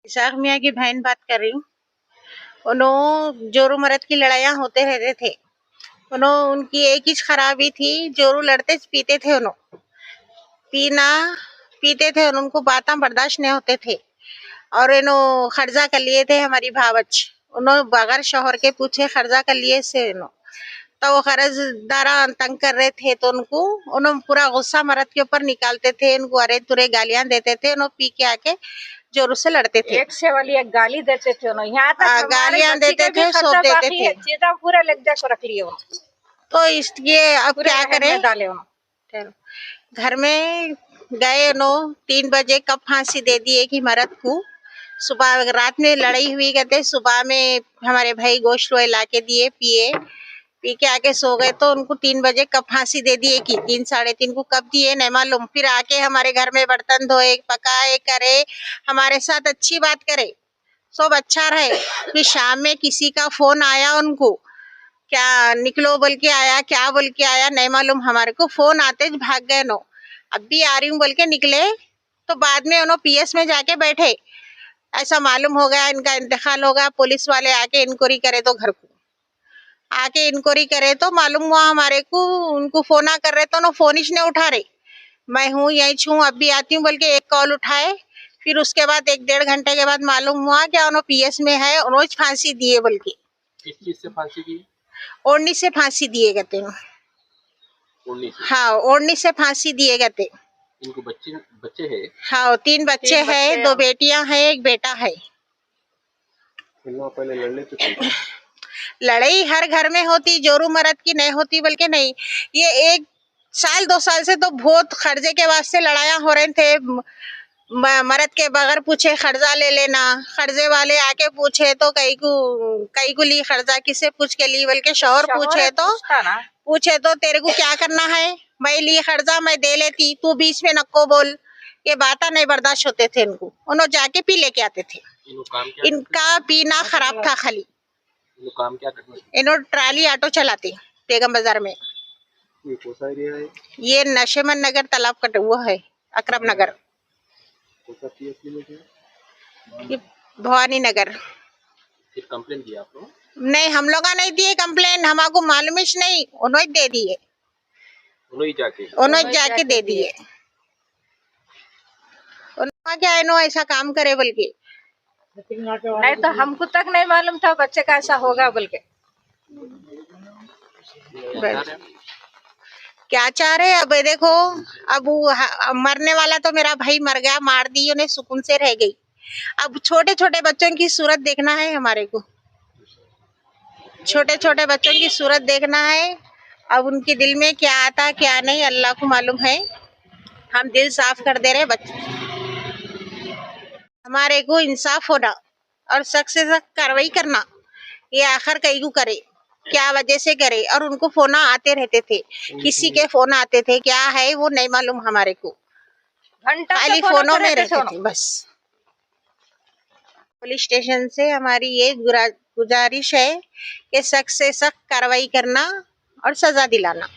Isaac मियाँ की बहन बात कर रही हूँ। उन्हों जोरू मरद की लड़ाइयाँ होते रहते थे। उनकी एक ही खराबी थी, जोरू लड़ते पीते थे। पीना पीते थे, उनको बातें बर्दाश्त नहीं होते थे। और खर्जा कर लिए थे हमारी भावच। उन्होंने बगैर शौहर के पूछे खर्जा कर लिए से तो वो कर्जदारा तंग कर रहे थे, तो उन्होंने पूरा गुस्सा मर्द के ऊपर निकालते थे। उनको अरे तुरे गालियां देते थे। उन्होंने पी के आके जोरों से लड़ते थे। एक से वाली एक गाली देते थे। यहाँ तक गालियां देते थे, सौंप देते थे। चीज़ा पूरा लेग जाकर रख लिए। तो इसलिए अब क्या करें? डाले घर में गए 3 बजे कब फांसी दे दी एक ही मर्द को। सुबह रात में लड़ाई हुई, कहते सुबह में हमारे भाई गोश्त ला के दिए, पिए, पी के आके सो गए। तो उनको 3 बजे कब फांसी दे दी कि 3 साढ़े 3 को कब दिए नहीं मालूम। फिर आके हमारे घर में बर्तन धोए, पकाए, करे, हमारे साथ अच्छी बात करे, सब अच्छा रहे। फिर शाम में किसी का फोन आया उनको, क्या निकलो बोल के आया, क्या बोल के आया नहीं मालूम। हमारे को फोन आते भाग गए। अब भी आ रही हूँ बोल के निकले। तो बाद में उन्होंने पीएस में जाके बैठे। ऐसा मालूम हो गया इनका इंतकाल होगा। पुलिस वाले आके इंक्वायरी करे, तो घर को आके इंक्वायरी करे तो मालूम हुआ हमारे को। उनको फोन कर रहे तो फोन ही नहीं उठा रहे। मैं हूँ यही छूँ, अब भी आती हूँ बोल के एक कॉल उठाए। फिर उसके बाद 1-1.5 घंटे के बाद मालूम हुआ कि उन्होंने पीएस में है, उन्होंने फांसी दिए बोल के। किस चीज से फांसी दी? ओढ़नी से फांसी दिए गए थे। हाँ, ओढ़नी से फांसी दिए गए थे। इनको बच्चे हैं? हाँ, 3 बच्चे हैं, 2 बेटियां हैं, 1 बेटा है। पहले लड़ने तो थे। लड़ाई हर घर में होती, जोरू मर्द की नहीं होती बल्कि नहीं। ये 1 साल 2 साल से तो बहुत खर्जे के वास्ते लड़ाइयाँ हो रहे थे। मर्द के बगैर पूछे खर्जा ले लेना, खर्जे वाले आके पूछे तो कई को ली खर्जा, किसे पूछ के ली बोल के शौहर पूछे तो तेरे को क्या करना है, मैं ली खर्जा मैं दे लेती, तू बीच में नको बोल। ये बात नहीं बर्दाश्त होते थे इनको। उन्होंने जाके पी लेके आते थे। इनका पीना खराब था। खाली काम क्या करते? इन्होंने ट्राली ऑटो चलाते बेगम बाजार में। ये कौन सा एरिया है? ये नशेमन नगर तालाब का वो है, अकरम नगर, भवानी नगर। फिर कंप्लेन किया आप लोग? नहीं, हम लोग नहीं दिए कंप्लेन, हमको मालूम ही नहीं। उन्होंने दे दिए, उन्होंने जाके दे दिए। उन्होंने क्या इन्हों ऐसा काम करे बोल के। नहीं तो हमको तक नहीं मालूम था बच्चे का ऐसा होगा बोल के। क्या चाह रहे अब देखो। अब मरने वाला तो मेरा भाई मर गया, मार दी उन्हें, सुकून से रह गई। अब छोटे छोटे बच्चों की सूरत देखना है हमारे को, छोटे छोटे बच्चों की सूरत देखना है। अब उनके दिल में क्या आता क्या नहीं अल्लाह को मालूम है। हम दिल साफ कर दे रहे बच्चे। हमारे को इंसाफ होना और सख्त से सख्त कार्रवाई करना। ये आखिर कई को करे, क्या वजह से करे। और उनको फोन आते रहते थे, किसी के फोन आते थे, क्या है वो नहीं मालूम हमारे को। खाली फोनों में रहते थे बस। पुलिस स्टेशन से हमारी ये गुजारिश है कि सख्त से सख्त कार्रवाई करना और सजा दिलाना।